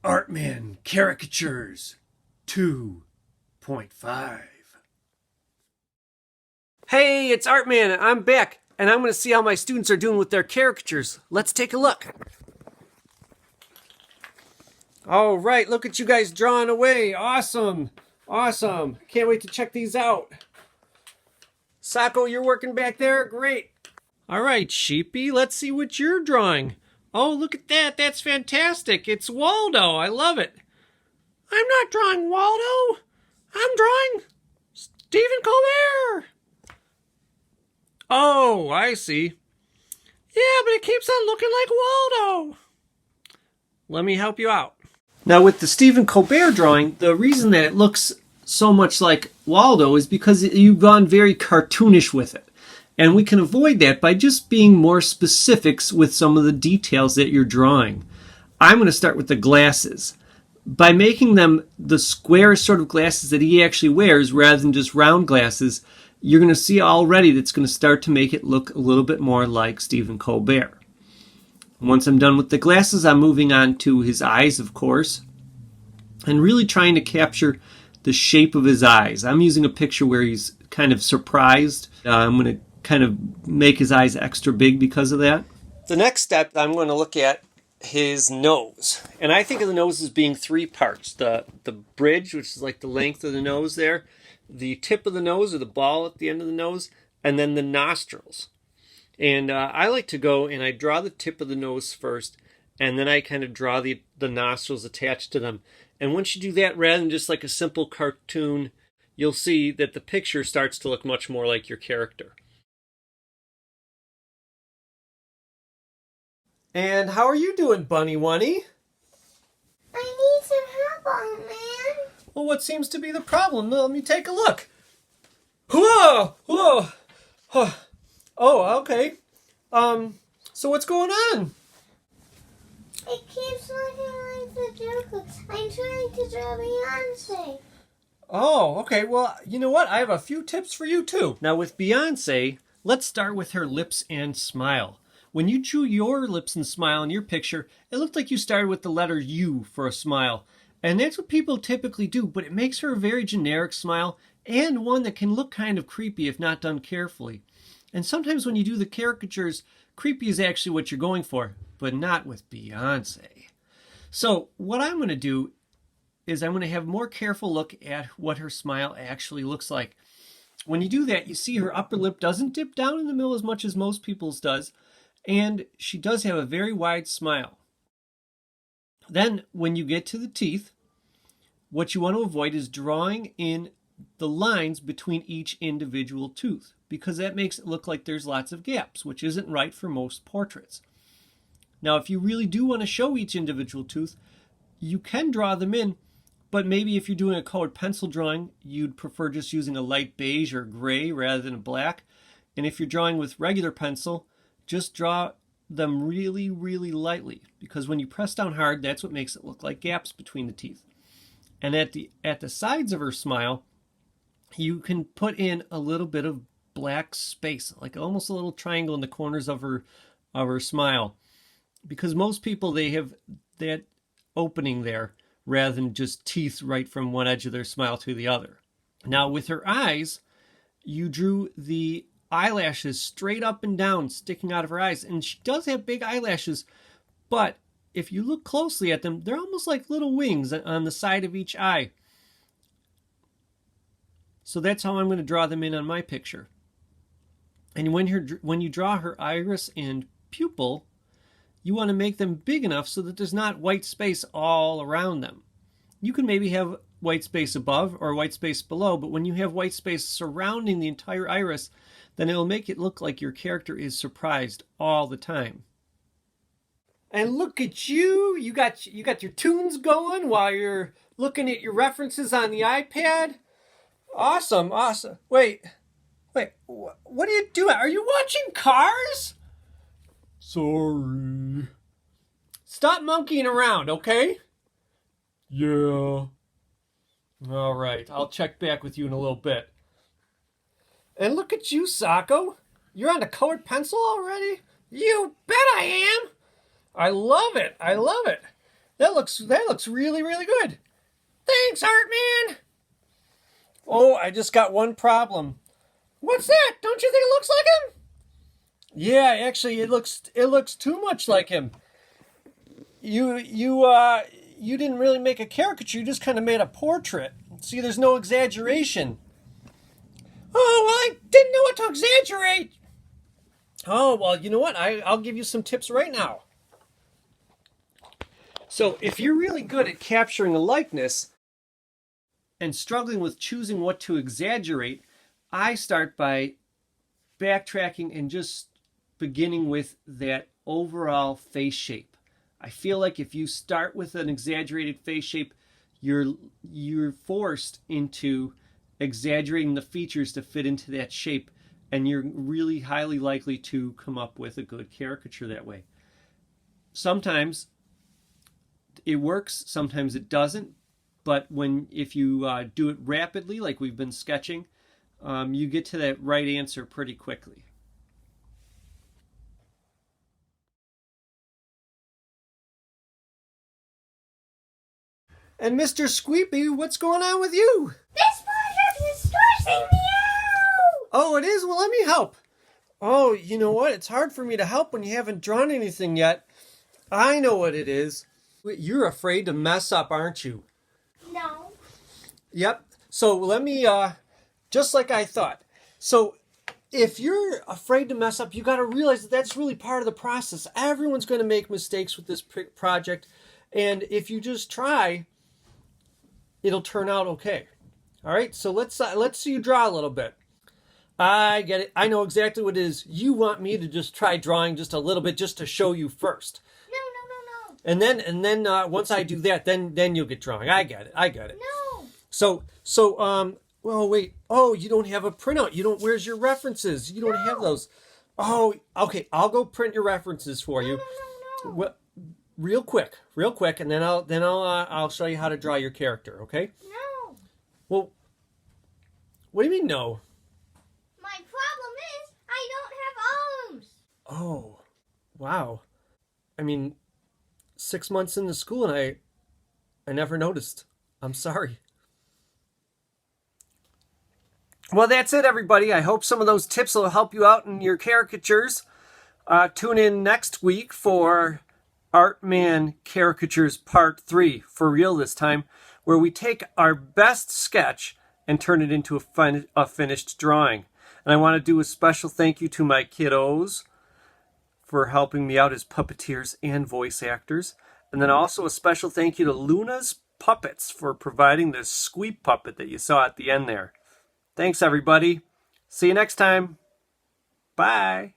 ARTMAN Caricatures 2.5. Hey, it's ARTMAN. I'm back, and I'm going to see how my students are doing with their caricatures. Let's take a look. All right, look at you guys drawing away. Awesome. Awesome. Can't wait to check these out. Sako, you're working back there? Great. All right, Sheepy, let's see what you're drawing. Oh, look at that. That's fantastic. It's Waldo. I love it. I'm not drawing Waldo. I'm drawing Stephen Colbert. Oh, I see. Yeah, but it keeps on looking like Waldo. Let me help you out. Now, with the Stephen Colbert drawing, the reason that it looks so much like Waldo is because you've gone very cartoonish with it. And we can avoid that by just being more specifics with some of the details that you're drawing. I'm going to start with the glasses. By making them the square sort of glasses that he actually wears rather than just round glasses, you're going to see already that's going to start to make it look a little bit more like Stephen Colbert. Once I'm done with the glasses, I'm moving on to his eyes, of course, and really trying to capture the shape of his eyes. I'm using a picture where he's kind of surprised. I'm going to kind of make his eyes extra big because of that. The next step, I'm going to look at his nose. And I think of the nose as being three parts. The bridge, which is like the length of the nose there, the tip of the nose or the ball at the end of the nose, and then the nostrils. And I like to go and I draw the tip of the nose first, and then I kind of draw the nostrils attached to them. And once you do that, rather than just like a simple cartoon, you'll see that the picture starts to look much more like your character. And how are you doing, Bunny Wunny? I need some help, old man. Well, what seems to be the problem? Let me take a look. Whoa! Whoa! Oh, okay. So what's going on? It keeps looking like the Joker. I'm trying to draw Beyonce. Oh, okay. Well, you know what? I have a few tips for you, too. Now, with Beyonce, let's start with her lips and smile. When you drew your lips and smile in your picture, it looked like you started with the letter U for a smile. And that's what people typically do, but it makes her a very generic smile and one that can look kind of creepy if not done carefully. And sometimes when you do the caricatures, creepy is actually what you're going for, but not with Beyonce. So what I'm going to do is I'm going to have a more careful look at what her smile actually looks like. When you do that, you see her upper lip doesn't dip down in the middle as much as most people's does, and she does have a very wide smile. Then when you get to the teeth, what you want to avoid is drawing in the lines between each individual tooth, because that makes it look like there's lots of gaps, which isn't right for most portraits. Now, if you really do want to show each individual tooth, you can draw them in, but maybe if you're doing a colored pencil drawing, you'd prefer just using a light beige or gray rather than a black. And if you're drawing with regular pencil, just draw them really, really lightly, because when you press down hard, that's what makes it look like gaps between the teeth. And at the sides of her smile, you can put in a little bit of black space, like almost a little triangle in the corners of her smile, because most people, they have that opening there rather than just teeth right from one edge of their smile to the other. Now with her eyes, you drew the eyelashes straight up and down sticking out of her eyes, and she does have big eyelashes, but if you look closely at them, they're almost like little wings on the side of each eye. So that's how I'm going to draw them in on my picture. And when you draw her iris and pupil, you want to make them big enough so that there's not white space all around them. You can maybe have white space above or white space below, but when you have white space surrounding the entire iris, then it'll make it look like your character is surprised all the time. And look at you! You got your tunes going while you're looking at your references on the iPad. Awesome, awesome. Wait, what are you doing? Are you watching Cars? Sorry. Stop monkeying around, okay? Yeah. All right, I'll check back with you in a little bit. And look at you, Sako. You're on a colored pencil already? You bet I am. I love it. I love it. That looks really, really good. Thanks, Artman. Oh, I just got one problem. What's that? Don't you think it looks like him? Yeah, actually, it looks too much like him. You didn't really make a caricature. You just kind of made a portrait. See, there's no exaggeration. Oh, well, I didn't know what to exaggerate. Oh, well, you know what? I'll give you some tips right now. So, if you're really good at capturing a likeness and struggling with choosing what to exaggerate, I start by backtracking and just beginning with that overall face shape. I feel like if you start with an exaggerated face shape, you're forced into exaggerating the features to fit into that shape, and you're really highly likely to come up with a good caricature that way. Sometimes it works, sometimes it doesn't, but if you do it rapidly, like we've been sketching, you get to that right answer pretty quickly. And Mr. Squeepy, what's going on with you? This project is stressing me out! Oh, it is? Well, let me help. Oh, you know what? It's hard for me to help when you haven't drawn anything yet. I know what it is. You're afraid to mess up, aren't you? No. Yep. So let me, just like I thought. So if you're afraid to mess up, you got to realize that that's really part of the process. Everyone's going to make mistakes with this project. And if you just try, it'll turn out okay. All right, so let's see you draw a little bit. I get it. I know exactly what it is. You want me to just try drawing just a little bit just to show you first. No. And then once I do that, then you'll get drawing. I get it. No. So well, wait. Oh, you don't have a printout. You don't. Where's your references? You don't have those. Oh, okay. I'll go print your references for you. No. Well, real quick, and then I'll show you how to draw your character. Okay? No. Well, what do you mean no? My problem is I don't have arms. Oh, wow. I mean, 6 months into school and I never noticed. I'm sorry. Well, that's it, everybody. I hope some of those tips will help you out in your caricatures. Tune in next week for ARTMAN Caricatures Part 3, for real this time, where we take our best sketch and turn it into a finished drawing. And I want to do a special thank you to my kiddos for helping me out as puppeteers and voice actors. And then also a special thank you to Luna's Puppets for providing this Squeep puppet that you saw at the end there. Thanks, everybody. See you next time. Bye.